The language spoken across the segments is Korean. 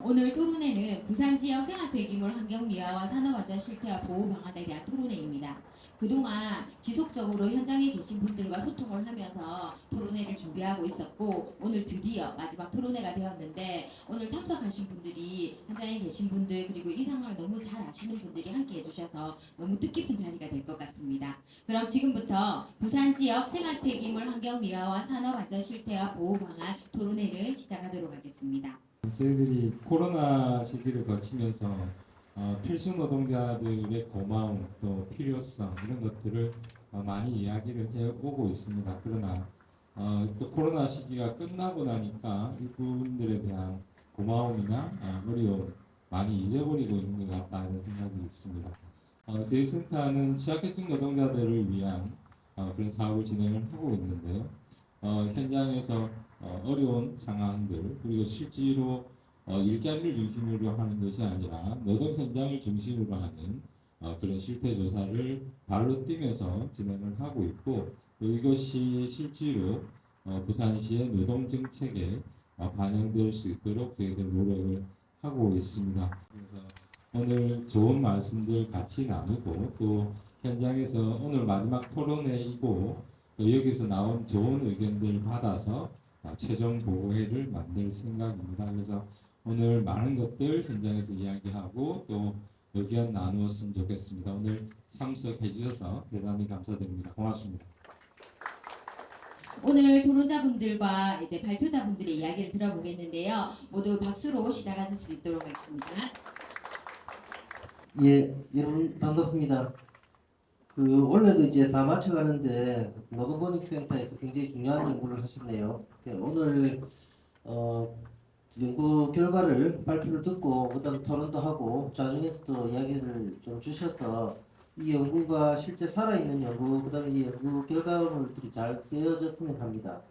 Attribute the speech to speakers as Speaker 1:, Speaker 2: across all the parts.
Speaker 1: 오늘 토론회는 부산 지역 생활 폐기물 환경 미화와 산업안전 실태와 보호 방안에 대한 토론회입니다. 그동안 지속적으로 현장에 계신 분들과 소통을 하면서 토론회를 준비하고 있었고 오늘 드디어 마지막 토론회가 되었는데 오늘 참석하신 분들이 현장에 계신 분들 그리고 이 상황을 너무 잘 아시는 분들이 함께 해주셔서 너무 뜻깊은 자리가 될 것 같습니다. 그럼 지금부터 부산 지역 생활 폐기물 환경 미화와 산업안전 실태와 보호 방안 토론회를 시작하도록 하겠습니다.
Speaker 2: 저희들이 코로나 시기를 거치면서 필수 노동자들의 고마움 또 필요성 이런 것들을 많이 이야기를 해오고 있습니다. 그러나 또 코로나 시기가 끝나고 나니까 이분들에 대한 고마움이나 어려움 많이 잊어버리고 있는 것 같다는 생각이 있습니다. 저희 센터는 취약계층 노동자들을 위한 그런 사업을 진행을 하고 있는데요. 현장에서 어려운 상황들 그리고 실제로 일자리를 중심으로 하는 것이 아니라 노동 현장을 중심으로 하는 그런 실태 조사를 발로 뛰면서 진행을 하고 있고 또 이것이 실제로 부산시의 노동 정책에 반영될 수 있도록 저희들 노력을 하고 있습니다. 그래서 오늘 좋은 말씀들 같이 나누고 또 현장에서 오늘 마지막 토론회이고 또 여기서 나온 좋은 의견들을 받아서 최종 보고회를 만들 생각입니다. 그래서 오늘 많은 것들 현장에서 이야기하고 또 의견 나누었으면 좋겠습니다. 오늘 참석해 주셔서 대단히 감사드립니다. 고맙습니다.
Speaker 1: 오늘 토론자분들과 이제 발표자분들의 이야기를 들어보겠는데요. 모두 박수로 시작할 수 있도록 하겠습니다.
Speaker 3: 예, 여러분 반갑습니다. 원래도 이제 다 맞춰가는데 노동보닉센터에서 굉장히 중요한 연구를 하셨네요. 오늘 연구 결과를 발표를 듣고 그다음 토론도 하고 좌중에서 또 이야기를 좀 주셔서 이 연구가 실제 살아있는 연구 그다음에 이 연구 결과물들이 잘 쓰여졌으면 합니다.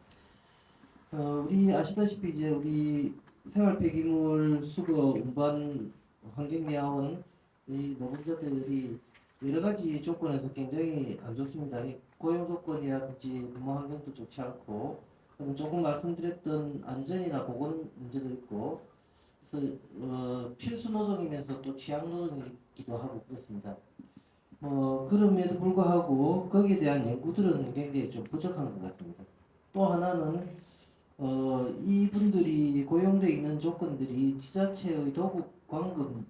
Speaker 3: 우리 아시다시피 이제 우리 생활 폐기물 수거 운반 환경미화원 이 노동자들이 여러 가지 조건에서 굉장히 안 좋습니다. 이 고용 조건이라든지 근무 환경도 좋지 않고 조금 말씀드렸던 안전이나 보건 문제도 있고 그래서 필수 노동이면서 또 취약 노동이기도 하고 그렇습니다. 그럼에도 불구하고 거기에 대한 연구들은 굉장히 좀 부족한 것 같습니다. 또 하나는 이분들이 고용되어 있는 조건들이 지자체의 도급 관금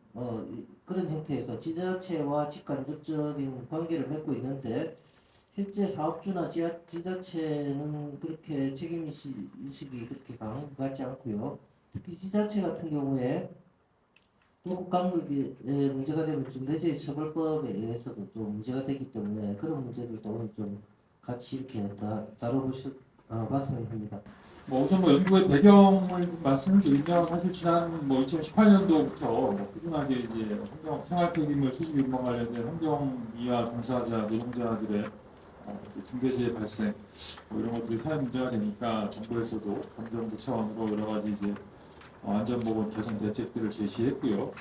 Speaker 3: 그런 형태에서 지자체와 직간접적인 관계를 맺고 있는데 실제 사업주나 지자체는 그렇게 책임의식이 그렇게 강한 것 같지 않고요. 특히 지자체 같은 경우에 도급 관금에 문제가 되면 중대재해 처벌법에 의해서도 또 문제가 되기 때문에 그런 문제들도 오늘 좀 같이 이렇게 봤으면 합니다.
Speaker 4: 우선 연구의 배경을 말씀드리면 사실 지난 2018년도부터 꾸준하게 이제 환경 생활 폐기물 수집 유발 관련된 환경 미화 종사자 노동자들의 중대재해 발생 이런 것들이 사회 문제가 되니까 정부에서도 감정부 차원으로 여러 가지 이제 안전보건 개선 대책들을 제시했고요.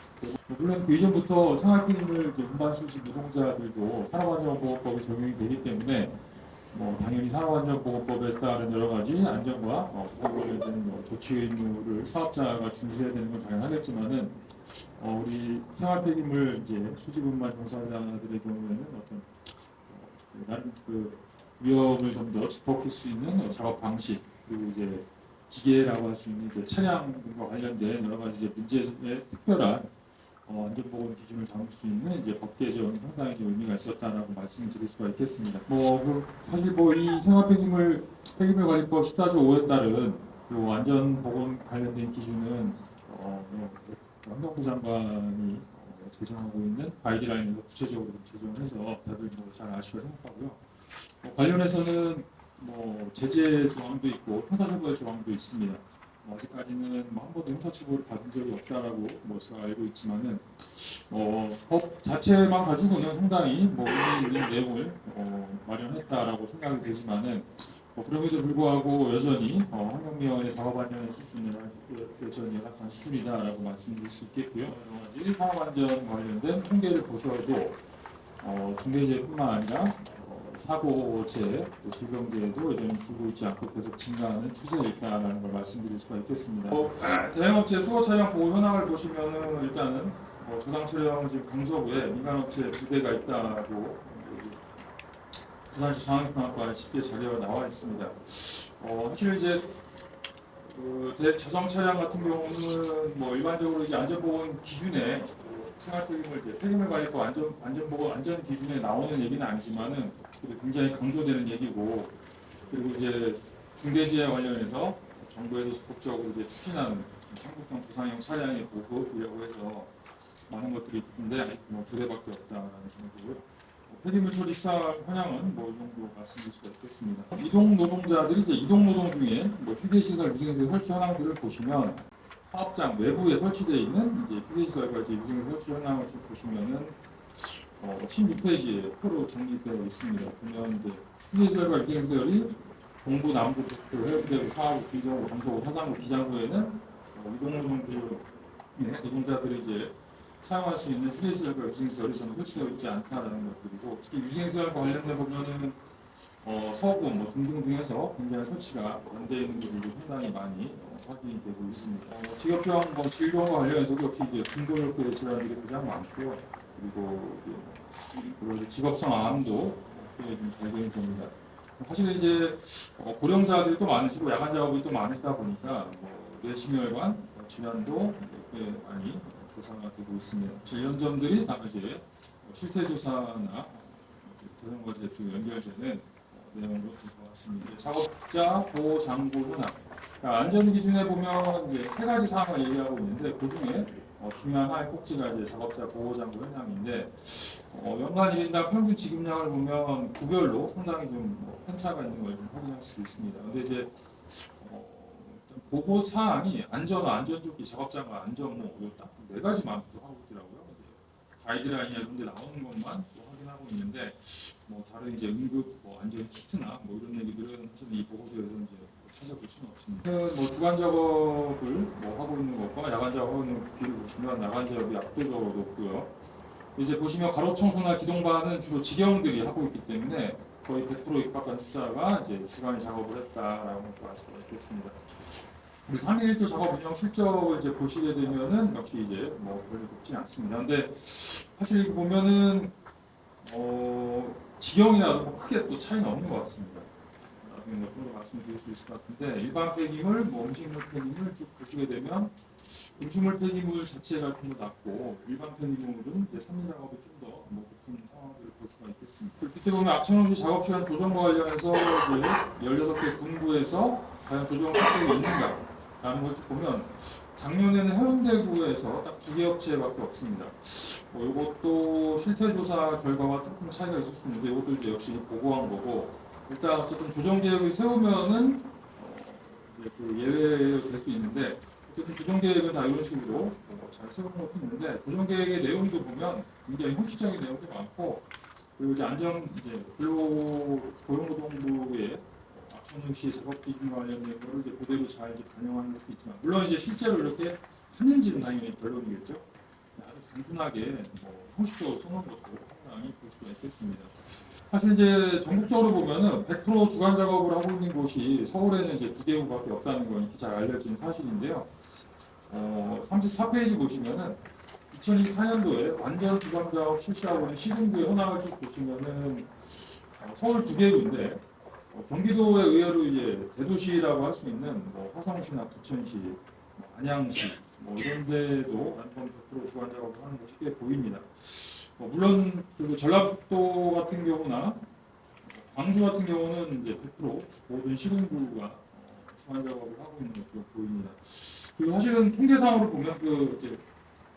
Speaker 4: 물론 그 이전부터 생활 폐기물 운반 수집 노동자들도 산업안전보건법이 적용이 되기 때문에 당연히 산업안전보건법에 따른 여러 가지 안전과 보호 관련된 조치 의무를 사업자가 준수해야 되는 건 당연하겠지만은 우리 생활 폐기물 이제 수집 운반 종사자들의 경우에는 어떤 나름 위험을 좀 더 짚어볼 수 있는 작업 방식 그리고 이제 기계라고 할 수 있는 이제 차량과 관련된 여러 가지 이제 문제에 특별한 안전보건 기준을 담을 수 있는 이제 법 개정이 상당히 의미가 있었다라고 말씀을 드릴 수가 있겠습니다. 사실 이 생활폐기물 관리법 14조 5에 따른 안전보건 관련된 기준은 환경부 장관이 제정하고 있는 가이드라인에서 구체적으로 제정해서 다들 잘 아실 거라 생각하고요. 관련해서는 제재 조항도 있고 형사처벌 조항도 있습니다. 아직까지는 한 번도 형사처벌을 받은 적이 없다라고 제가 알고 있지만은 법 자체만 가지고는 상당히 의미 있는 내용을 마련했다라고 생각이 되지만은 그럼에도 불구하고 여전히 환경미화원의 작업안전의 수준은 여전히 열악한 수준이다라고 말씀드릴 수 있겠고요. 여러 가지 산업안전 관련된 통계를 보셔도 중대재해뿐만 아니라 사고체, 질병재해도 여전히 줄고 있지 않고 계속 증가하는 추세에 있다는 걸 말씀드릴 수가 있겠습니다. 대형업체 수거 차량 보호 현황을 보시면은 일단은 조상 차량 지금 강서구에 민간업체 2대가 있다고 부산시 장학관에 쉽게 자료가 나와 있습니다. 사실 이제 대저성 차량 같은 경우는 뭐 일반적으로 이제 안전보건 기준에 생활책임을 이제 폐기물 관리법 안전보건 안전 기준에 나오는 얘기는 아니지만은 굉장히 강조되는 얘기고, 그리고 이제 중대재해 관련해서 정부에서 적극적으로 이제 추진하는 한국형 부상형 차량의 보급이라고 해서 많은 것들이 있는데 아직 뭐 2대밖에 없다라는 정도고요. 폐기물 처리 시설 현황은 뭐 이 정도 말씀드릴 수가 있겠습니다. 이동 노동자들이 이제 이동 노동 중에 뭐 휴게시설, 유생시설 설치 현황들을 보시면 사업장 외부에 설치되어 있는 이제 휴게시설과 이제 유생시설 설치 현황을 좀 보시면은 16페이지에 표로 정리되어 있습니다. 보면 이제 휴게시설과 유생시설이 동부, 남부, 북부, 해운대구, 사하구, 비정구, 강서구, 화산구, 기장구에는 이동 노동자들이 이제 사용할 수 있는 휴게시설과 유생시설이 저는 설치되어 있지 않다라는 것들이고, 특히 유생시설과 관련돼 보면은 서구 뭐 등등등에서 굉장히 설치가 안 되어 있는 것들도 상당히 많이 확인이 되고 있습니다. 직업병 뭐 질병과 관련해서도 역시 이제 근골격계 질환들이 가장 많고요. 그리고 이제 직업성 암도 꽤 좀 발견이 됩니다. 사실 이제 고령자들이 또 많으시고 야간 작업이 또 많으시다 보니까 뇌심혈관 질환도 꽤 많이 조사가 되고 있습니다. 질연점들이 다 이제 실태조사나 대상과 쭉 연결되는 내용으로 들어왔습니다. 작업자 보호 장구 현황. 그러니까 안전 기준에 보면 이제 3가지 사항을 얘기하고 있는데 그 중에 중요한 하나의 꼭지가 이제 작업자 보호 장구 현황인데 연간 1인당 평균 지급량을 보면 구별로 상당히 좀 편차가 있는 걸 좀 확인할 수 있습니다. 근데 이제 보고 사항이 안전화, 안전조끼, 작업장과 안전모 딱 4가지만 또 하고 있더라고요. 가이드라인이나 이런 데 나오는 것만 또 확인하고 있는데 뭐 다른 이제 응급 안전 키트나 뭐 이런 얘기들은 사실 이 보고서에서 이제 찾아볼 수는 없습니다. 뭐 주간 작업을 하고 있는 것과 야간 작업하고 있는 비를 보시면 야간 작업이 압도적으로 높고요. 이제 보시면 가로 청소나 기동반은 주로 직영들이 하고 있기 때문에 거의 100% 입박한 투자가 이제 주간 작업을 했다라고 알 수가 있겠습니다. 우리 3일 1조 작업 운영 실적을 이제 보시게 되면은 역시 이제 별로 높지 않습니다. 근데 사실 보면은 지경이나 크게 또 차이는 없는 것 같습니다. 나중에 좀 더 말씀드릴 수 있을 것 같은데 일반 폐기물, 음식물 폐기물 쭉 보시게 되면 음식물 폐기물 자체가 좀 더 낮고 일반 폐기물은 이제 3일 작업이 좀 더 높은 상황들을 볼 수가 있겠습니다. 밑에 보면 악천후시 작업 시간 조정과 관련해서 이제 16개 군구에서 과연 조정 사건이 있는가? 라는 걸 쭉 보면 작년에는 해운대구에서 딱 2개 업체밖에 없습니다. 이것도 실태조사 결과와 조금 차이가 있을 수 있는데 이것도 이제 역시 보고한 거고 일단 어쨌든 조정 계획을 세우면은 이제 그 예외가 될 수 있는데 어쨌든 조정 계획은 다 이런 식으로 잘 세워놓고 있는데 조정 계획의 내용도 보면 굉장히 형식적인 내용도 많고 그리고 이제 고용노동부의 악천후시 작업 기준과 관련된 거를 이제 그대로 잘 이제 반영하는 것도 있지만 물론 이제 실제로 이렇게 하는지는 당연히 변론이겠죠. 아주 단순하게 형식적으로 써놓은 것도 상당히 볼 수가 있겠습니다. 사실 이제 전국적으로 보면은 100% 주간 작업을 하고 있는 곳이 서울에는 이제 2개구밖에 없다는 건 잘 알려진 사실인데요. 34페이지 보시면은 2024년도에 완전 주간 작업 실시하고 있는 시군구의 현황을 쭉 보시면은 서울 2개구인데 경기도에 의외로 이제 대도시라고 할 수 있는 화성시나 부천시, 안양시 이런 데도 완전 100% 주간 작업을 하는 것이 꽤 보입니다. 물론 그리고 전라북도 같은 경우나 광주 같은 경우는 이제 100% 모든 시군구가 주간 작업을 하고 있는 것으로 보입니다. 그리고 사실은 통계상으로 보면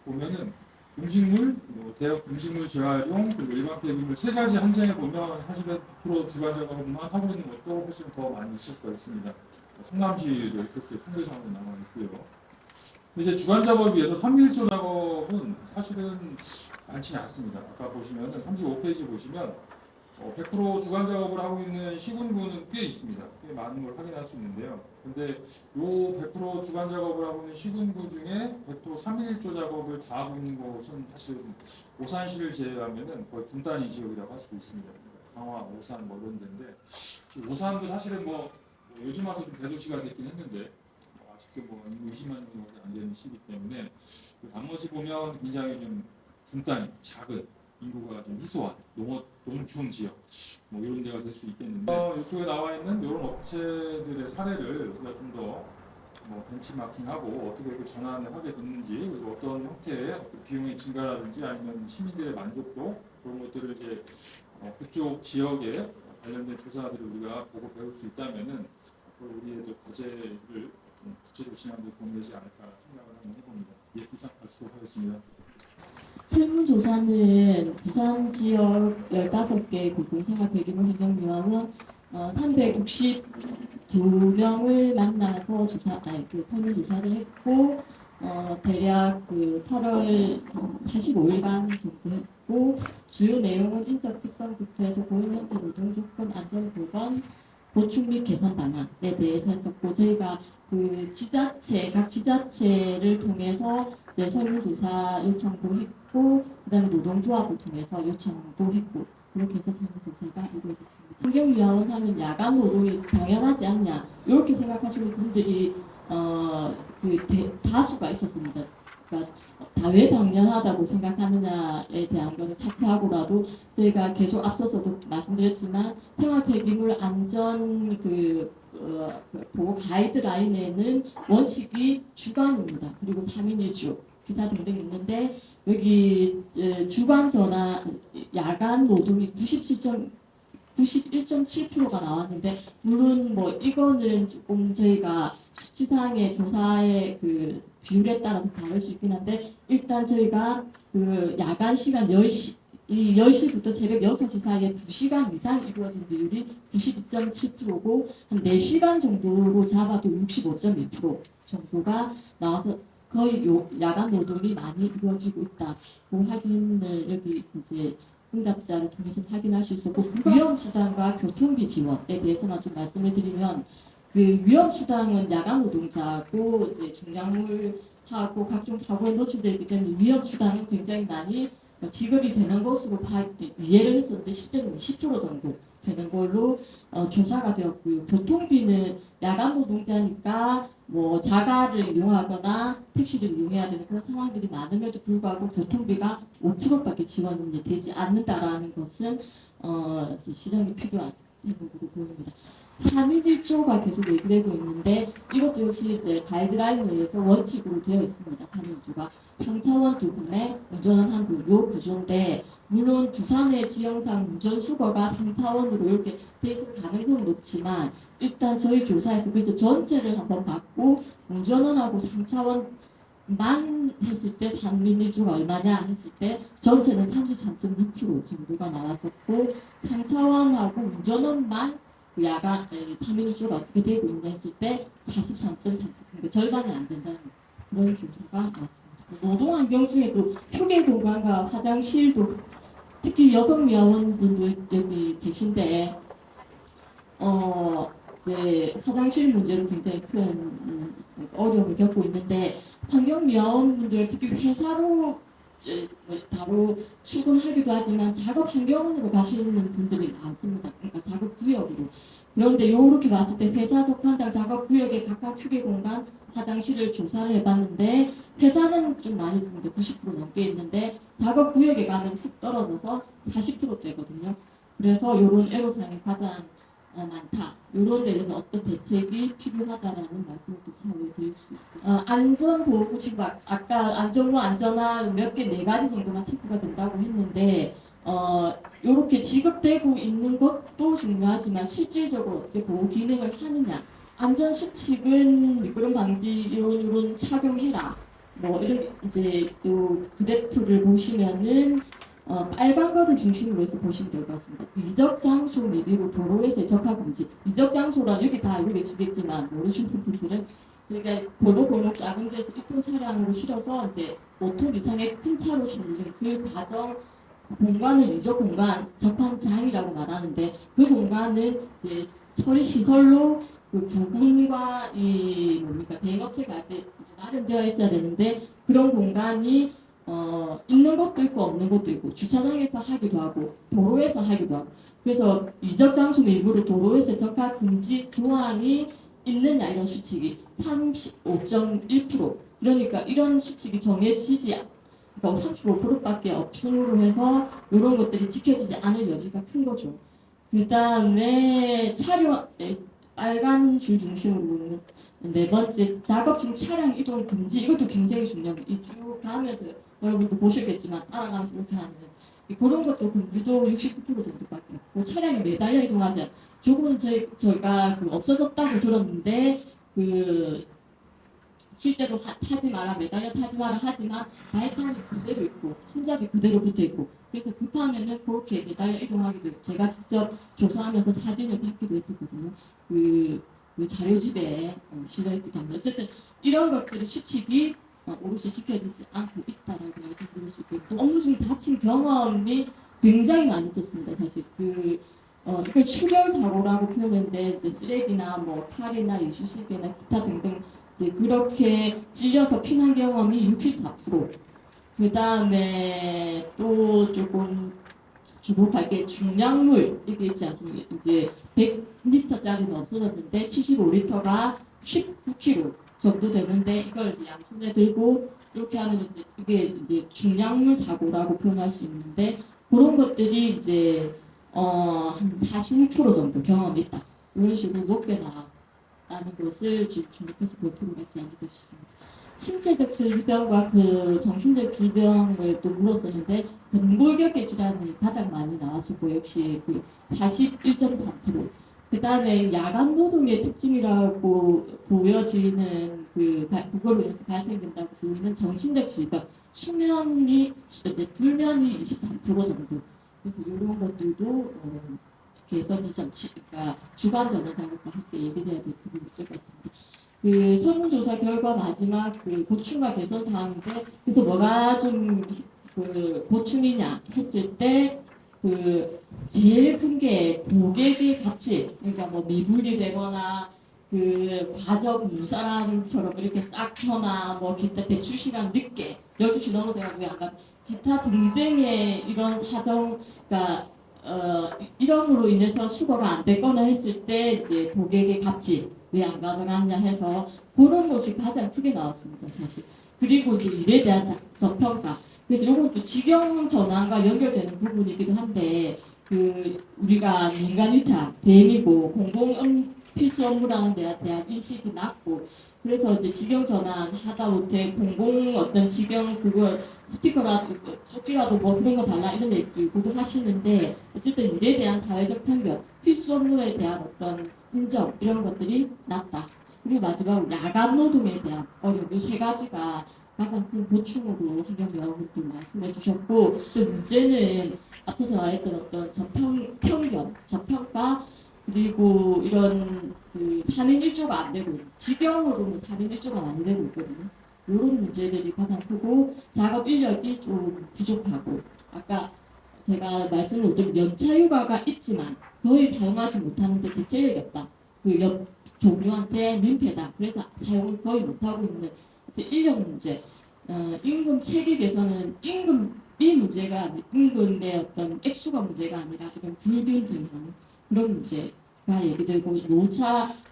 Speaker 4: 보면은 음식물, 대학 음식물 재활용 그리고 일반 폐기물 3가지 한정해 보면 사실은 100% 주간 작업만 하고 있는 것도 훨씬 더 많이 있을 수가 있습니다. 성남시도 그렇게 통계상으로 나와 있고요. 이제 주간 작업에 비해서 3일조 작업은 사실은 많지 않습니다. 아까 보시면은 35페이지 보시면 100% 주간 작업을 하고 있는 시군구는 꽤 있습니다. 꽤 많은 걸 확인할 수 있는데요. 근데 요 100% 주간 작업을 하고 있는 시군구 중에 100% 3일 1조 작업을 다 하고 있는 곳은 사실 오산시를 제외하면은 거의 분단위 지역이라고 할 수 있습니다. 강화, 오산 뭐 이런 데인데 오산도 사실은 뭐 요즘 와서 좀 대도시가 됐긴 했는데 아직도 뭐 20만 명밖에 안 되는 시기 때문에 그 단모지 보면 굉장히 좀 분단이 작은 인구가 좀 희소한 농촌 지역 뭐 이런 데가 될 수 있겠는데 이쪽에 나와 있는 이런 업체들의 사례를 우리가 좀 더 뭐 벤치마킹하고 어떻게 그 전환을 하게 됐는지 그리고 어떤 형태의 어떤 비용의 증가라든지 아니면 시민들의 만족도 그런 것들을 이제 그쪽 지역에 관련된 조사들을 우리가 보고 배울 수 있다면은 앞으로 우리의 또 과제를 좀 구체적으로 진행하는 데 도움이 되지 않을까 생각을 한번 해봅니다. 예, 이상 말씀드리도록 하겠습니다.
Speaker 5: 설문조사는 부산 지역 15개 국민생활 배기물 행정요원은 362명을 만나서 설문조사를 했고 대략 그 8월 45일간 정도 했고 주요 내용은 인적 특성부터 해서 고용 형태 노동 조건 안전 보건 보충 및 개선 방안에 대해서 했었고 저희가 그 각 지자체를 통해서 이제 설문조사 요청도 했고 그다음에 노동조합을 통해서 요청도 했고 그렇게 해서 설문조사가 이루어졌습니다. 환경위원회 하면 야간 노동이 당연하지 않냐 이렇게 생각하시는 분들이 다수가 있었습니다. 그러니까 왜 당연하다고 생각하느냐에 대한 것을 차치하고라도 저희가 계속 앞서서도 말씀드렸지만 생활 폐기물 안전 보호 가이드라인에는 원칙이 주간입니다. 그리고 3인 1주 기타 등등 있는데 여기 주간 전화 야간 노동이 91.7%가 나왔는데 물론 뭐 이거는 조금 저희가 수치상의 조사의 그 비율에 따라서 다를 수 있긴 한데 일단 저희가 그 야간 시간 10시부터 새벽 6시 사이에 2시간 이상 이루어진 비율이 92.7%고 한 4시간 정도로 잡아도 65.2% 정도가 나와서 거의 야간 노동이 많이 이루어지고 있다고 확인을 여기 이제 응답자를 통해서 확인할 수 있었고 위험수당과 교통비 지원에 대해서만 좀 말씀을 드리면 그 위험수당은 야간 노동자고 이제 중량물하고 각종 사고에 노출되어 있기 때문에 위험수당은 굉장히 많이 지급이 되는 것으로 이해를 했었는데 실제로 20% 정도 되는 걸로 조사가 되었고요. 교통비는 야간 노동자니까 뭐 자가를 이용하거나 택시를 이용해야 되는 그런 상황들이 많음에도 불구하고 교통비가 5%밖에 지원이 되지 않는다라는 것은 실험이 필요한 대목으로 보입니다. 3인 1조가 계속 얘기되고 있는데 이것도 역시 이제 가이드라인에 의해서 원칙으로 되어 있습니다. 3인 1조가 상차원 2분에 운전은 한 분, 요 구조인데 물론 부산의 지형상 운전 수거가 3차원으로 이렇게 돼 있을 가능성은 높지만 일단 저희 조사에서 그래서 전체를 한번 봤고 운전원하고 3차원만 했을 때 3인 1조가 얼마냐 했을 때 전체는 33.6% 정도가 나왔었고 3차원하고 운전원만 야간 3인 1조가 어떻게 되고 있냐 했을 때 43.3%, 그러니까 절반이 안 된다는 그런 조사가 나왔습니다. 노동환경 중에도 휴게 공간과 화장실도 특히 여성 미화원분들 여기 계신데 이제 화장실 문제로 굉장히 큰 어려움을 겪고 있는데 환경 미화원분들 특히 회사로 바로 출근하기도 하지만 작업 환경으로 가시는 분들이 많습니다. 그러니까 작업 구역으로. 그런데 이렇게 봤을 때 회사 적한당 작업 구역의 각각 휴게 공간 화장실을 조사를 해봤는데 회사는 좀 많이 있습니다. 90% 넘게 있는데 작업 구역에 가면 훅 떨어져서 40%대거든요. 그래서 이런 애로사항이 가장 많다. 이런 데에는 어떤 대책이 필요하다라는 말씀을 또 사회에 드릴 수 있고 안전보호구 지금 아까 안전모 안전화 몇 개 4가지 정도만 체크가 된다고 했는데 이렇게 지급되고 있는 것도 중요하지만 실질적으로 어떻게 보호 기능을 하느냐 안전수칙은 미끄럼 방지 이런 착용해라 뭐 이런 이제 또 그래프를 보시면은 빨간 거를 중심으로 해서 보시면 될 것 같습니다. 이적 장소 미리로 도로에서 적하 금지. 이적 장소란 여기 다 알고 계시겠지만 모르시는 분들은 저희가 골목 작은 데서 1톤 차량으로 실어서 이제 5톤 이상의 큰 차로 실는 그 과정 공간을 이적 공간 적한장이라고 말하는데 그 공간은 이제 처리 시설로 그 부분과 이 뭡니까 대행업체가 할 때 마련되어 있어야 되는데 그런 공간이 있는 것도 있고 없는 것도 있고 주차장에서 하기도 하고 도로에서 하기도 하고 그래서 이적 장소 일부러 도로에서 적합 금지 조항이 있느냐 이런 수칙이 35.1% 그러니까 이런 수칙이 정해지지 그러니까 35%밖에 없음으로 해서 이런 것들이 지켜지지 않을 여지가 큰 거죠. 그 다음에 빨간 줄 중심으로 네 번째 작업 중 차량 이동 금지 이것도 굉장히 중요합니다. 이 쭉 가면서 여러분도 보셨겠지만 알아가면서 이렇게 하는 그런 것도 금지도 69% 정도밖에 없고 차량이 매달려 이동하지 않. 조금은 저희가 없어졌다고 들었는데 실제로 타지 마라 매달려 타지 마라 하지만 발판이 그대로 있고 손잡이 그대로 붙어 있고 그래서 급하면은 그렇게 매달려 이동하기도 있고 제가 직접 조사하면서 사진을 받기도 했었거든요. 그 자료집에 실려있기 때문에 어쨌든 이런 것들이 수칙이 오롯이 지켜지지 않고 있다라고 말씀드릴 수 있고 또 업무 중 다친 경험이 굉장히 많이 있었습니다. 사실 이걸 출혈 사고라고 표현했는데 이제 쓰레기나 뭐 칼이나 이쑤시개나 기타 등등 이제 그렇게 찔려서 피난 경험이 64%. 그 다음에 또 조금 주목할 게 중량물 이게 있지 않습니까? 이제 100리터짜리는 없어졌는데 75리터가 19kg 정도 되는데 이걸 이제 양손에 들고 이렇게 하면 이제 이게 이제 중량물 사고라고 표현할 수 있는데 그런 것들이 이제 한 46% 정도 경험이 있다. 이런 식으로 높게 나왔다는 것을 주목해서 몇 프로 같지 않을까 싶습니다. 신체적 질병과 정신적 질병을 또 물었었는데 근골격계 질환이 가장 많이 나왔었고 역시 41.3%. 그 다음에 야간 노동의 특징이라고 보여지는 그걸로 인해서 발생된다고 보이는 정신적 질병, 불면이 23% 정도. 그래서 이런 것들도 개선 지점, 그러니까 주간 전원 작업과 함께 얘기해야 될 부분이 있을 것 같습니다. 설문조사 결과 마지막 보충과 개선 사항인데 그래서 뭐가 좀 보충이냐 했을 때 제일 큰 게 고객의 갑질 그러니까 뭐 미분리되거나 과적 무사람처럼 이렇게 싹거나 뭐 기타 배출 시간 늦게 12시 넘어져가지고 약간 기타 등등의 이런 사정 그러니까 이런으로 인해서 수거가 안 됐거나 했을 때 이제 고객의 갑질 왜 안 가져갔냐 해서 그런 것이 가장 크게 나왔습니다 사실. 그리고 이제 일에 대한 저평가. 그래서 이것도 직영 전환과 연결되는 부분이기도 한데 우리가 민간 위탁 대행이고 공공 필수 업무라는 데에 대한 인식이 낮고 그래서 이제 직영 전환 하다못해 공공 어떤 직영 스티커라도 조끼라도 뭐 그런 거 달라 이런 얘기도 하시는데 어쨌든 일에 대한 사회적 편견 필수 업무에 대한 어떤 인정 이런 것들이 낮다. 그리고 마지막으로 야간 노동에 대한 어려움 이 세 가지가 가장 큰 보충으로 환경미화원분들 말씀해 주셨고 또 문제는 앞서서 말했던 어떤 편견, 저평가 그리고 이런 3인 1조가 안 되고 직영으로는 3인 1조가 많이 되고 있거든요. 이런 문제들이 가장 크고 작업 인력이 좀 부족하고 아까 제가 말씀을 못 드린 연차휴가가 있지만 거의 사용하지 못하는데 대체력이 없다. 옆 동료한테 민폐다. 그래서 사용을 거의 못하고 있는 그래서 인력 문제. 임금 체계 개선은 임금이 문제가 임금의 어떤 액수가 문제가 아니라 이런 불균등한 그런 문제가 얘기되고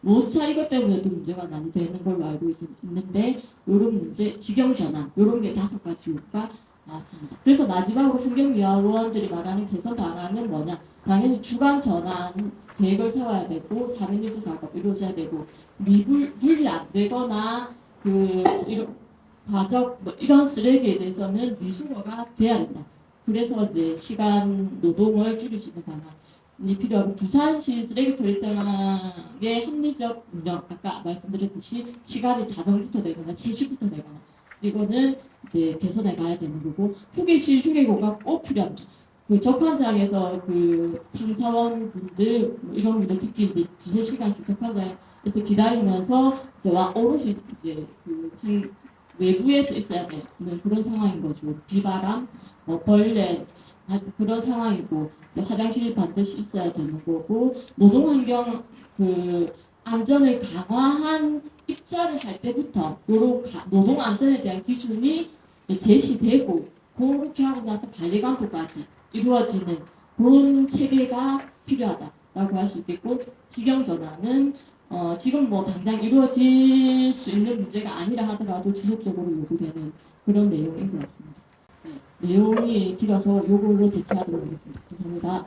Speaker 5: 노차 이것 때문에도 문제가 많이 되는 걸로 알고 있는데 이런 문제 직영 전환 이런 게 5가지 요구가 나왔습니다. 그래서 마지막으로 환경미화원들이 말하는 개선 방안은 뭐냐? 당연히 주간 전환 계획을 세워야 되고 3인 1조 작업 이루어져야 되고 분리 안 되거나 이런 과적 이런 쓰레기에 대해서는 미수거가 돼야 된다. 그래서 이제 시간 노동을 줄일 수 있는 방안이 필요하고 부산시 쓰레기 처리장의 합리적 운영 아까 말씀드렸듯이 시간이 자정부터 되거나 3시부터 되거나 이거는 이제 개선해 가야 되는 거고 휴게실 휴게소가 꼭 필요합니다. 적환장에서 상차원 분들 이런 분들 특히 이제 2~3시간씩 적환장에서 기다리면서 이제 오롯이 이제 외부에서 있어야 되는 그런 상황인 거죠. 비바람, 벌레 그런 상황이고 화장실 반드시 있어야 되는 거고 노동환경 안전을 강화한 입자를 할 때부터 요런 노동 안전에 대한 기준이 제시되고 그렇게 하고 나서 관리 감독까지 이루어지는 그런 체계가 필요하다라고 할 수 있겠고 직영 전환은 지금 뭐 당장 이루어질 수 있는 문제가 아니라 하더라도 지속적으로 요구되는 그런 내용인 것 같습니다. 네, 내용이 길어서 요걸로 대체하도록 하겠습니다. 감사합니다.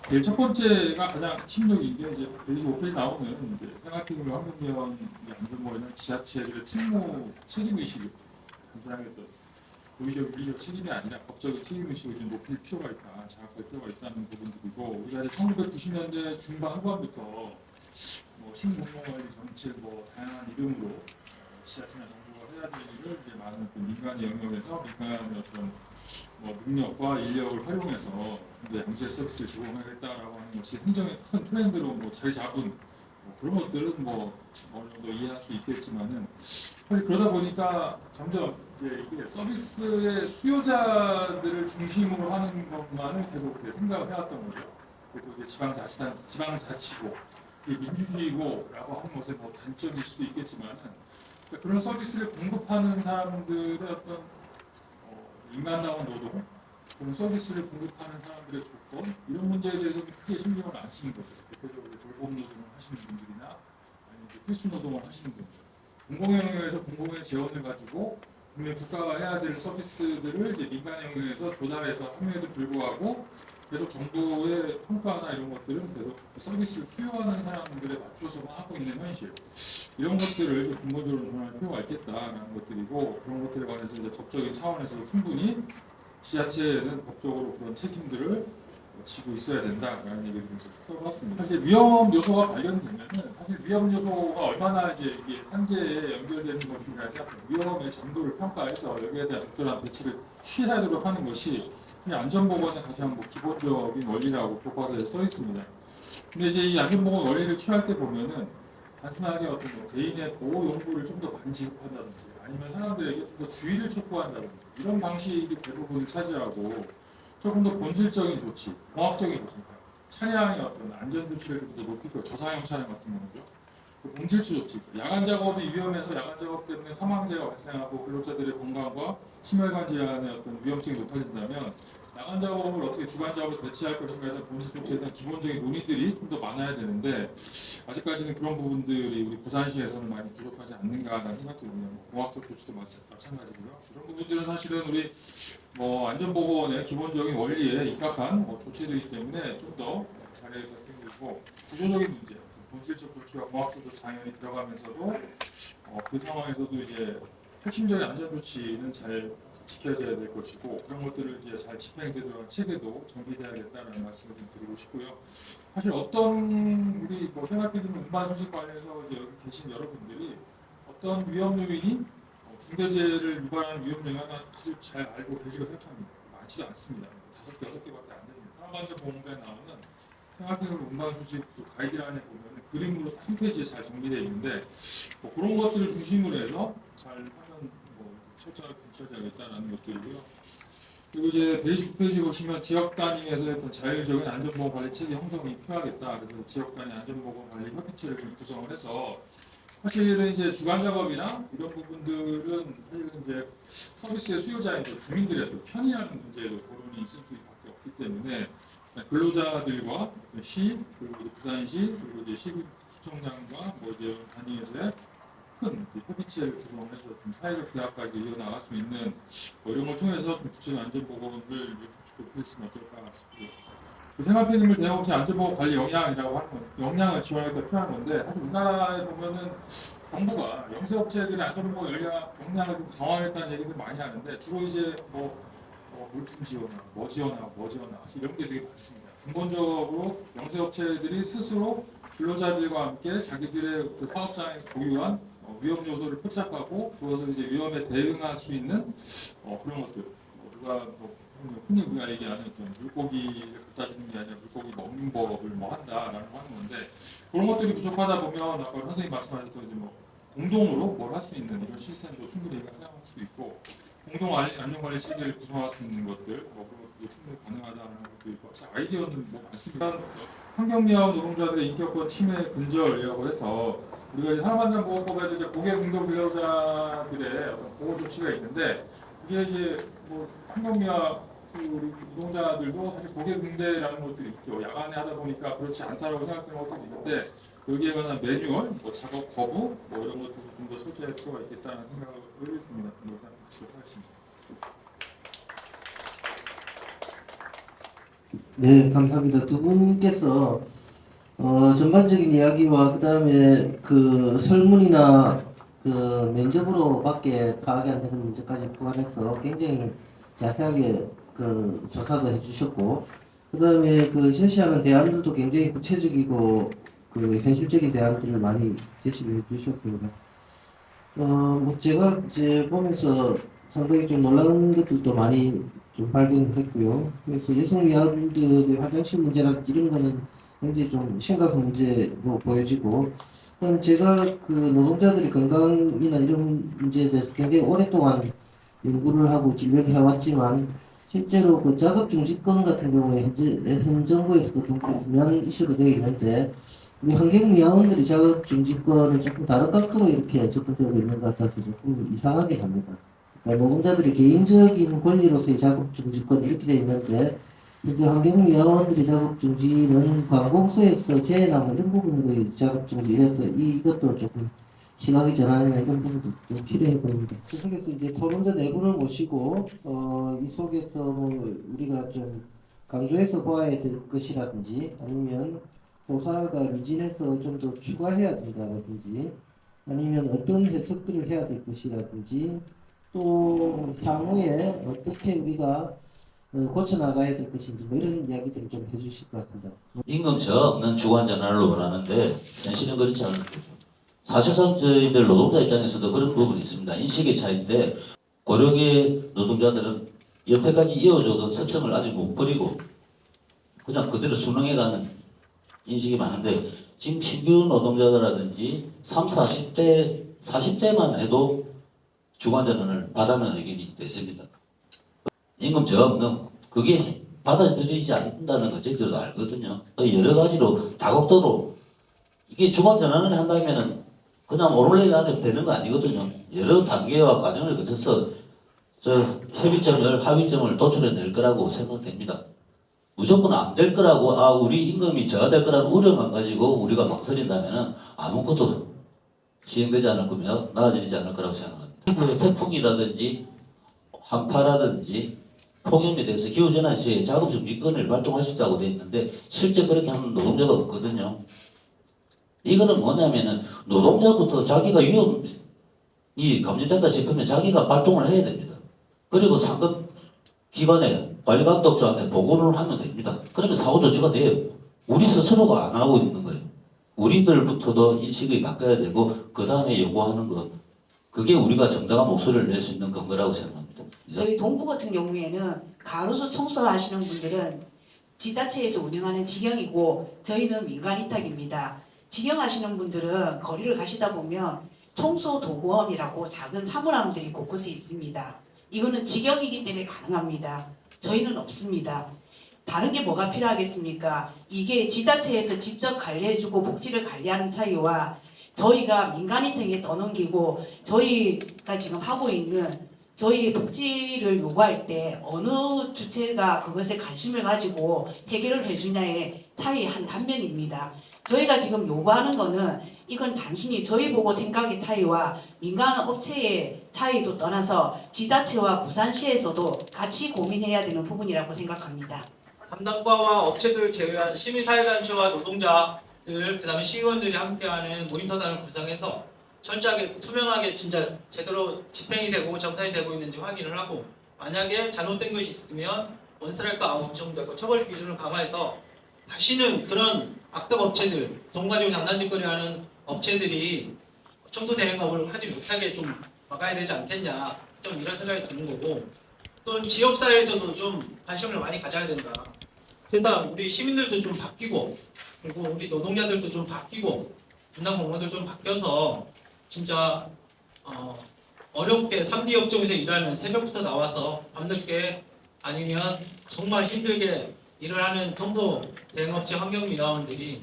Speaker 4: 제일 첫 번째가 가장 핵심적인 게 이제 페이지 5페이지 나오는 이제 생활기금 환경위원 안전모에는 지자체들의 책임의식을 단순하게 도의적, 윤리적 책임이 아니라 법적인 책임의식을 좀 높일 필요가 있다, 자각할 필요가 있다는 부분들이고 우리가 이제 1990년대 중반 후반부터 뭐 신공공관리 정책 뭐 다양한 이름으로 지자체나 정부가 해야 될 일을 이제 많은 어떤 민간의 영역에서 민간의 어떤 뭐 능력과 인력을 활용해서 이제 양질 서비스를 제공하겠다라고 하는 것이 행정의 큰 트렌드로 뭐 자리 잡은 뭐 그런 것들은 뭐 어느 정도 이해할 수 있겠지만은 사실 그러다 보니까 점점 이제 이게 서비스의 수요자들을 중심으로 하는 것만을 계속 이렇게 생각을 해왔던 거죠. 그리고 이게 지방자치고 이게 민주주의고라고 하는 것에 뭐 단점일 수도 있겠지만은 그러니까 그런 서비스를 공급하는 사람들의 어떤 인간다운 노동, 그런 서비스를 공급하는 사람들의 조건 이런 문제에 대해서 크게 신경을 안 쓰는 거죠. 대표적으로 돌봄 노동을 하시는 분들이나 아니면 필수 노동을 하시는 분들, 공공 영역에서 공공의 재원을 가지고 분명 국가가 해야 될 서비스들을 이제 민간 영역에서 조달해서 함에도 불구하고 계속 정부의 평가나 이런 것들은 계속 서비스를 수요하는 사람들에 맞춰서만 하고 있는 현실. 이런 것들을 이제 근본적으로 전환할 필요가 있겠다라는 것들이고 그런 것들에 관해서 이제 법적인 차원에서 충분히 지자체는 법적으로 그런 책임들을 지고 있어야 된다라는 얘기를 좀 풀어봤습니다. 사실 위험 요소가 발견되면은 사실 위험 요소가 얼마나 이제 이게 산재에 연결되는 것인가에 대한 위험의 정도를 평가해서 여기에 대한 적절한 대책을 취하도록 하는 것이 안전보건의 가장 뭐 기본적인 원리라고 교과서에 써 있습니다. 근데 이제 이 안전보건 원리를 취할 때 보면은 단순하게 어떤 뭐 개인의 보호 용도를 좀 더 간직한다든지 아니면 사람들에게 좀 더 주의를 촉구한다든지 이런 방식이 대부분을 차지하고 조금 더 본질적인 조치, 공학적인 조치입니다. 차량의 어떤 안전 조치를 좀 더 높이고 저상형 차량 같은 경우죠. 그 본질적 조치, 야간 작업이 위험해서 야간 작업 때문에 사망자가 발생하고 근로자들의 건강과 심혈관 질환의 어떤 위험성이 높아진다면 야간 작업을 어떻게 주간 작업으로 대체할 것인가에 대한 본질 조치에 대한 기본적인 논의들이 좀 더 많아야 되는데 아직까지는 그런 부분들이 우리 부산시에서는 많이 부족하지 않는가라는 생각이 듭니다. 뭐 공학적 조치도 마찬가지고요. 그런 부분들은 사실은 우리 뭐 안전보건의 기본적인 원리에 입각한 뭐 조치들이기 때문에 좀 더 자리가 생기고 구조적인 문제, 본질적 조치와 공학적 조치 당연히 들어가면서도 그 상황에서도 이제 핵심적인 안전 조치는 잘 지켜져야 될 것이고 그런 것들을 이제 잘 집행되도록 한 체계도 정비돼야겠다는 말씀을 좀 드리고 싶고요. 사실 어떤 우리 뭐 생활기금 운반 수집 관련해서 이제 여기 계신 여러분들이 어떤 위험 요인이 중대재해를 유발하는 위험 영향을 아주 잘 알고 계시고 생각합니다. 많지도 않습니다. 5개, 6개밖에 안 됩니다. 산업안전보험법에 나오는 생활기금 운반 수집 그 가이드라인에 보면 그림으로 한 페이지에 잘 정비되어 있는데 뭐 그런 것들을 중심으로 해서 잘 하면 뭐 철저하게 비춰져야겠다는 것들이고요. 그리고 이제 베이직 페이지 보시면 지역 단위에서 어떤 자율적인 안전보건 관리 체계 형성이 필요하겠다. 그래서 지역 단위 안전보건 관리 협의체를 좀 구성을 해서 사실은 이제 주간 작업이나 이런 부분들은 사실은 이제 서비스의 수요자인 주민들의 또 편의라는 문제에도 고론이 있을 수밖에 없기 때문에 근로자들과 시 그리고 부산시 그리고 이제 시구청장과 뭐 이제 단위에서의 큰 협의체를 구성해서 좀 사회적 대화까지 이어나갈 수 있는 뭐 이런 걸 통해서 좀 구체적인 안전보건을 높였으면 어떨까 싶고요. 그 생활폐기물 대응업체 안전보건 관리 역량이라고 하는 건 역량을 지원하기가 필요한 건데 사실 우리나라에 보면은 정부가 영세업체들의 안전보건 역량을 좀 강화하겠다는 얘기들 많이 하는데 주로 이제 물품 지원하고 뭐 지원하고 이런 게 되게 많습니다. 근본적으로 영세업체들이 스스로 근로자들과 함께 자기들의 그 사업장에 보유한 위험 요소를 포착하고 그것을 이제 위험에 대응할 수 있는 그런 것들. 누가 흔히 우리가 얘기하는 어떤 물고기를 갖다 주는 게 아니라 물고기 먹는 법을 한다라는 하는 건데 그런 것들이 부족하다 보면 아까 선생님 말씀하셨던 이제 공동으로 뭘 할 수 있는 이런 시스템도 충분히 생각할 수 있고 공동 안전관리 체계를 구성할 수 있는 것들 그런 것들이 충분히 가능하다는 것도 있고 사실 아이디어는 뭐 많습니다. 환경미화원 노동자들의 인격권 침해 근절이라고 해서 우리가 이제 산업안전보건법에도 이제 고객응대 근로자들의 어떤 보호 조치가 있는데 이게 이제 뭐 환경미화 우리 노동자들도 사실 고객응대라는 것들이 있죠. 야간에 하다 보니까 그렇지 않다라고 생각하는 것도 있는데 여기에 관한 매뉴얼, 뭐 작업 거부, 뭐 이런 것도 좀 더 설치할 필요가 있겠다는 생각을 했습니다. 마치도록 하겠습니다.
Speaker 3: 네, 감사합니다. 두 분께서 전반적인 이야기와 그다음에 그 설문이나 그 면접으로밖에 파악이 안 되는 문제까지 포함해서 굉장히 자세하게 그 조사도 해주셨고, 그다음에 그 제시하는 대안들도 굉장히 구체적이고 그 현실적인 대안들을 많이 제시를 해주셨습니다. 뭐 제가 이제 보면서 상당히 좀 놀라운 것들도 많이 좀 발견했고요. 그래서 여성 미화원들의 화장실 문제라든지 이런 거는 굉장히 좀 심각한 문제로 보여지고, 그럼 제가 그 노동자들의 건강이나 이런 문제에 대해서 굉장히 오랫동안 연구를 하고 진료를 해왔지만 실제로 그 작업 중지권 같은 경우에 현 정부에서도 굉장히 중요한 이슈로 되어 있는데 우리 환경미화원들이 작업 중지권을 조금 다른 각도로 이렇게 접근되고 있는 것 같아서 조금 이상하긴 합니다. 그러니까 노동자들의 개인적인 권리로서의 작업 중지권 이렇게 되어 있는데 이제 환경미화원들이 작업 중지는 관공서에서 재해나 뭐 이런 부분으로 작업 중지 이래서 이것도 조금 시각의 전환이나 이런 부분도 좀 필요해 보입니다. 그 속에서 이제 토론자 네 분을 모시고 이 속에서 뭐 우리가 좀 강조해서 보아야 될 것이라든지 아니면 조사가 미진해서 좀 더 추가해야 된다든지 아니면 어떤 해석들을 해야 될 것이라든지 또 향후에 어떻게 우리가 고쳐 나가야 될 것인지 뭐 이런 이야기들을 좀 해주실 것 같습니다.
Speaker 6: 임금 저 없는 주관 전환을 원하는데 현실은 그렇지 않은 거죠. 사실상 저희들 노동자 입장에서도 그런 부분이 있습니다. 인식의 차이인데 고령의 노동자들은 여태까지 이어져오던 습성을 아직 못 버리고 그냥 그대로 순응해가는 인식이 많은데 지금 신규 노동자들라든지 30, 40대만 해도 주관 전환을 바라는 의견이 됐습니다. 임금 저 없는 그게 받아들이지 않는다는 거 저희들도 알거든요. 여러 가지로 다각도로 이게 주관 전환을 한다면은 그냥 오늘내일 안에 되는 거 아니거든요. 여러 단계와 과정을 거쳐서 저 협의점을 합의점을 도출해낼 거라고 생각됩니다. 무조건 안 될 거라고 우리 임금이 저하될 거라는 우려만 가지고 우리가 망설인다면은 아무것도 시행되지 않을 거며 나아지지 않을 거라고 생각합니다. 그 태풍이라든지 한파라든지 폭염에 대해서 기후전환 시에 작업중지권을 발동할 수 있다고 되어 있는데 실제 그렇게 하는 노동자가 없거든요. 이거는 뭐냐면은 노동자부터 자기가 위험이 감지된다 싶으면 자기가 발동을 해야 됩니다. 그리고 상급 기관에 관리감독자한테 보고를 하면 됩니다. 그러면 사후조치가 돼요. 우리 스스로가 안 하고 있는 거예요. 우리들부터도 인식이 바뀌어야 되고 그 다음에 요구하는 거 그게 우리가 정당한 목소리를 낼 수 있는 건거라고 생각합니다.
Speaker 7: 저희 동구 같은 경우에는 가로수 청소를 하시는 분들은 지자체에서 운영하는 직영이고 저희는 민간위탁입니다. 직영하시는 분들은 거리를 가시다 보면 청소 도구함이라고 작은 사물함들이 곳곳에 있습니다. 이거는 직영이기 때문에 가능합니다. 저희는 없습니다. 다른 게 뭐가 필요하겠습니까? 이게 지자체에서 직접 관리해주고 복지를 관리하는 차이와 저희가 민간위탁에 떠넘기고 저희가 지금 하고 있는 저희 복지를 요구할 때 어느 주체가 그것에 관심을 가지고 해결을 해주냐의 차이 한 단면입니다. 저희가 지금 요구하는 거는 이건 단순히 저희 보고 생각의 차이와 민간 업체의 차이도 떠나서 지자체와 부산시에서도 같이 고민해야 되는 부분이라고 생각합니다.
Speaker 8: 담당과와 업체들을 제외한 시민사회단체와 노동자들 그다음에 시의원들이 함께하는 모니터단을 구성해서 철저하게 투명하게 진짜 제대로 집행이 되고 정산이 되고 있는지 확인을 하고 만약에 잘못된 것이 있으면 원스트라이크 아웃 정도 처벌 기준을 강화해서 다시는 그런 악덕 업체들 돈 가지고 장난짓거리 하는 업체들이 청소 대행업을 하지 못하게 좀 막아야 되지 않겠냐 좀 이런 생각이 드는 거고 또 지역사회에서도 좀 관심을 많이 가져야 된다. 그래서 우리 시민들도 좀 바뀌고 그리고 우리 노동자들도 좀 바뀌고 분당 공무원들 좀 바뀌어서 진짜 어렵게 3D 업종에서 일하는 새벽부터 나와서 밤늦게 아니면 정말 힘들게 일을 하는 청소 대행업체 환경미화원들이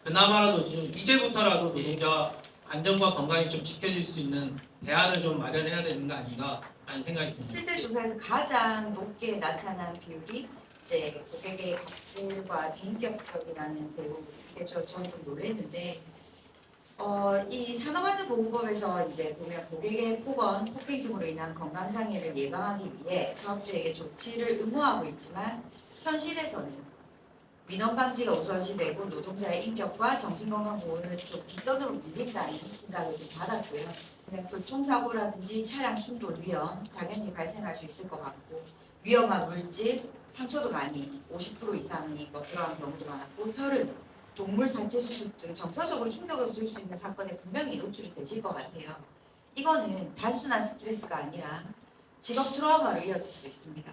Speaker 8: 그나마라도 좀 이제부터라도 노동자 안전과 건강이 좀 지켜질 수 있는 대안을 좀 마련해야 되는 거 아닌가 하는 생각이 듭니다.
Speaker 9: 실제 조사에서 가장 높게 나타난 비율이 이제 고객의 갑질과 비인격적이라는 대부분인데 저는 좀 놀랐는데 이 산업안전보건법에서 이제 보면 고객의 폭언, 폭행 등으로 인한 건강장애를 예방하기 위해 사업주에게 조치를 의무화하고 있지만 현실에서는 민원 방지가 우선시되고 노동자의 인격과 정신건강 보호는 좀 뒷전으로 밀린다는 생각을 좀 받았고요. 그냥 교통사고라든지 차량 충돌 위험 당연히 발생할 수 있을 것 같고 위험한 물질, 상처도 많이 50% 이상이 들어간 경우도 많았고 혈흔, 동물 산채 수술 등 정서적으로 충격을 줄 수 있는 사건에 분명히 노출이 되실 것 같아요. 이거는 단순한 스트레스가 아니라 직업 트라우마로 이어질 수 있습니다.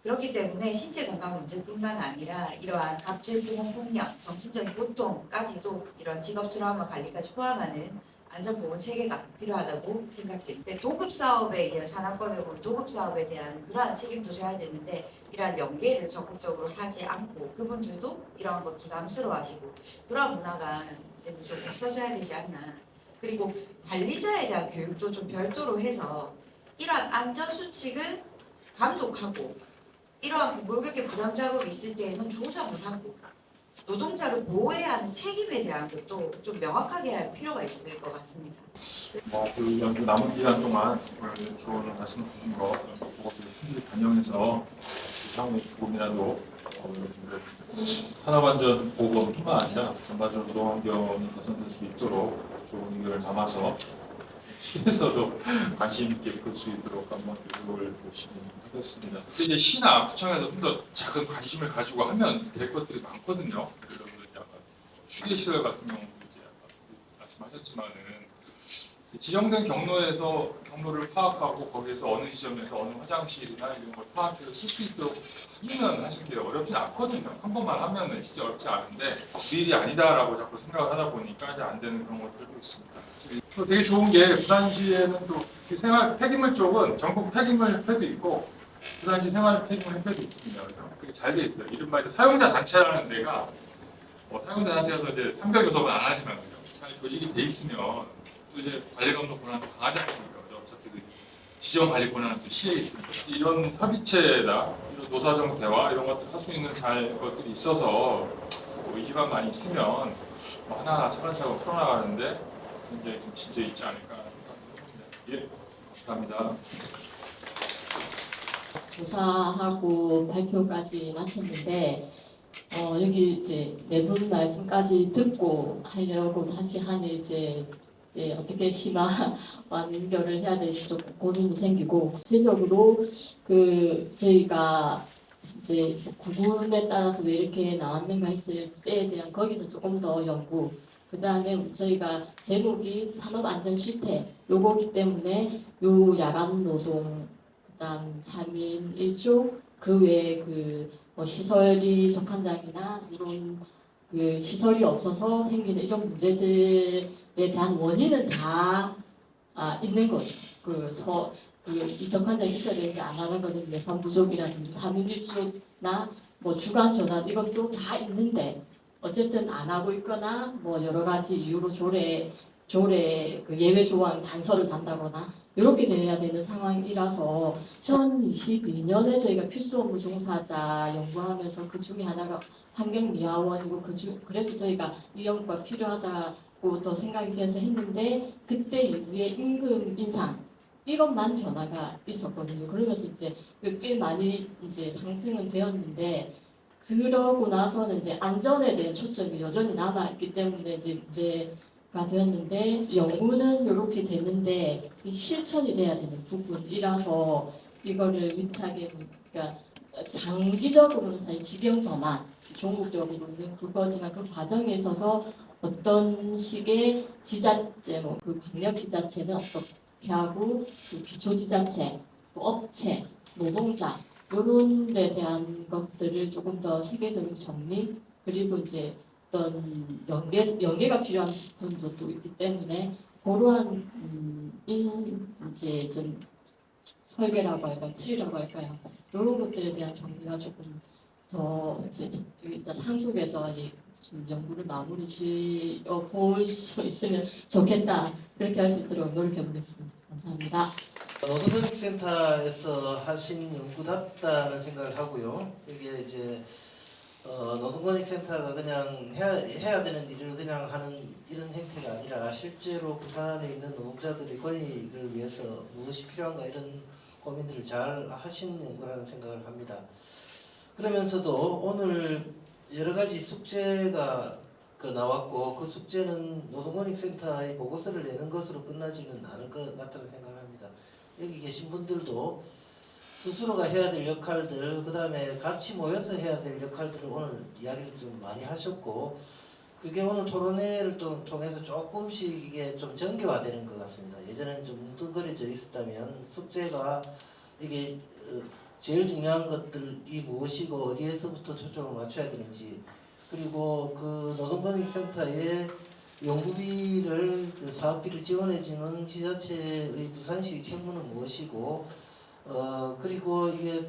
Speaker 9: 그렇기 때문에 신체 건강 문제뿐만 아니라 이러한 갑질, 폭언, 폭력, 정신적인 고통까지도 이런 직업 트라우마 관리까지 포함하는 안전보건 체계가 필요하다고 생각됩니다. 도급 사업에 의한 산업법에 보면 도급 사업에 대한 그러한 책임도 져야 되는데 이러한 연계를 적극적으로 하지 않고 그분들도 이러한 걸 부담스러워하시고 그러한 문화가 이제 좀 없어져야 되지 않나. 그리고 관리자에 대한 교육도 좀 별도로 해서 이러한 안전 수칙을 감독하고 이러한 고객의 부담 작업이 있을 때에는 조정을 하고 노동자를 보호해야 하는 책임에 대한 것도 좀 명확하게 할 필요가 있을 것 같습니다.
Speaker 4: 그 연구 남은 기간 동안 좋은 말씀 주신 거 그것들을 충분히 반영해서 향후에 조금이라도 여러분들 산업안전보건뿐만 아니라 전반적으로 노동환경이 개선될 수 있도록 좋은 의견을 담아서 시에서도 관심 있게 볼 수 있도록 한번 노력을 열심히 하겠습니다. 이제 시나 구청에서 좀 더 작은 관심을 가지고 하면 될 것들이 많거든요. 그래서 약간 휴게시설 같은 경우도 이제 아까 말씀하셨지만은 지정된 경로에서 경로를 파악하고 거기에서 어느 지점에서 어느 화장실이나 이런 걸 파악해서 쓸 수 있도록 해주면 사실 게 어렵지 않거든요. 한 번만 하면은 진짜 어렵지 않은데 일이 아니다라고 자꾸 생각을 하다 보니까 이제 안 되는 그런 것들도 있습니다. 또 되게 좋은 게 부산시에는 또 생활 폐기물 쪽은 전국 폐기물 협회도 있고 부산시 생활 폐기물 협회도 있습니다. 그래서 그게 잘 돼 있어요. 이른바 이제 사용자 단체라는 데가 사용자 단체에서 이제 상별 교섭은 안 하지만 잘 조직이 돼 있으면 또 이제 관리 감독 권한도 강하지 않습니까? 어차피 지정 관리 권한은 또 시에 있으니까 이런 협의체나 이런 노사정 대화 이런 것들 할 수 있는 것들이 있어서 의지만 많이 있으면 하나하나 차근차근 풀어나가는데 굉장히 좀 진짜 있지 않을까 생각합니다. 예, 감사합니다.
Speaker 5: 조사하고 발표까지 마쳤는데 여기 이제 네 분 말씀까지 듣고 하려고 다시 하니 이제 어떻게 심화와 연결을 해야 될지 좀 고민이 생기고 구체적으로 저희가 이제 구분에 따라서 왜 이렇게 나왔는가 했을 때에 대한 거기서 조금 더 연구. 그 다음에 저희가 제목이 산업안전 실태 요거기 때문에 요 야간 노동 그다음 3인 1조 그 외에 시설이 적한장이나 이런 시설이 없어서 생기는 이런 문제들에 대한 원인은 다 있는 거죠. 이 적한장이 있어야 되는데 안 하는 거는 예산 부족이라든지 3인 1조나 주간 전환 이것도 다 있는데 어쨌든 안 하고 있거나 여러 가지 이유로 조례 예외 조항 단서를 단다거나 이렇게 돼야 되는 상황이라서 2022년에 저희가 필수 업무 종사자 연구하면서 그 중에 하나가 환경미화원이고 그래서 저희가 이 연구가 필요하다고 더 생각이 돼서 했는데 그때 이후에 임금 인상 이것만 변화가 있었거든요. 그러면서 이제 꽤 많이 이제 상승은 되었는데 그러고 나서는 이제 안전에 대한 초점이 여전히 남아있기 때문에 이제 문제가 되었는데 연구는 이렇게 되는데 이 실천이 돼야 되는 부분이라서 이거를 위탁에 그러니까 장기적으로는 사실 직영 전환 종국적으로는 그거지만 그 과정에 있어서 어떤 식의 지자체 그 광역지자체는 어떻게 하고 또 기초지자체 또 업체 노동자 이런 데 대한 것들을 조금 더 체계적인 정리 그리고 이제 어떤 연계가 필요한 부분도 또 있기 때문에 그러한 이제 좀 설계라고 할까요, 틀이라고 할까요? 이런 것들에 대한 정리가 조금 더 이제 상속에서 좀 연구를 마무리 지어 볼 수 있으면 좋겠다. 그렇게 할 수 있도록 노력해 보겠습니다. 감사합니다.
Speaker 3: 노동권익센터에서 하신 연구답다는 생각을 하고요. 이게 이제 노동권익센터가 그냥 해야 되는 일을 그냥 하는 이런 행태가 아니라 실제로 부산에 있는 노동자들의 권익을 위해서 무엇이 필요한가 이런 고민들을 잘 하신 연구라는 생각을 합니다. 그러면서도 오늘 여러 가지 숙제가 나왔고 그 숙제는 노동권익센터의 보고서를 내는 것으로 끝나지는 않을 것 같다는 생각을 합니다. 여기 계신 분들도 스스로가 해야 될 역할들, 그 다음에 같이 모여서 해야 될 역할들을 오늘 이야기를 좀 많이 하셨고, 그게 오늘 토론회를 또 통해서 조금씩 이게 좀 전개화되는 것 같습니다. 예전에는 좀 뭉뚱그려져 있었다면 숙제가 이게 제일 중요한 것들이 무엇이고 어디에서부터 초점을 맞춰야 되는지, 그리고 그 노동권익센터의 연구비를 사업비를 지원해주는 지자체의 부산시 책무는 무엇이고, 그리고 이게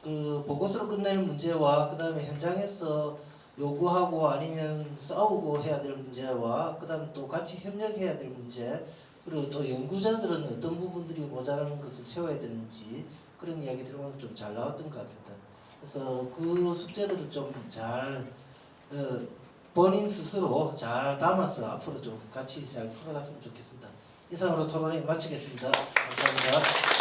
Speaker 3: 그 보고서로 끝내는 문제와 그 다음에 현장에서 요구하고 아니면 싸우고 해야 될 문제와 그 다음에 또 같이 협력해야 될 문제, 그리고 또 연구자들은 어떤 부분들이 모자라는 것을 채워야 되는지 그런 이야기들이 오늘 좀 잘 나왔던 것 같습니다. 그래서 그 숙제들을 좀 잘 본인 스스로 잘 담아서 앞으로 좀 같이 잘 풀어갔으면 좋겠습니다. 이상으로 토론을 마치겠습니다. 감사합니다.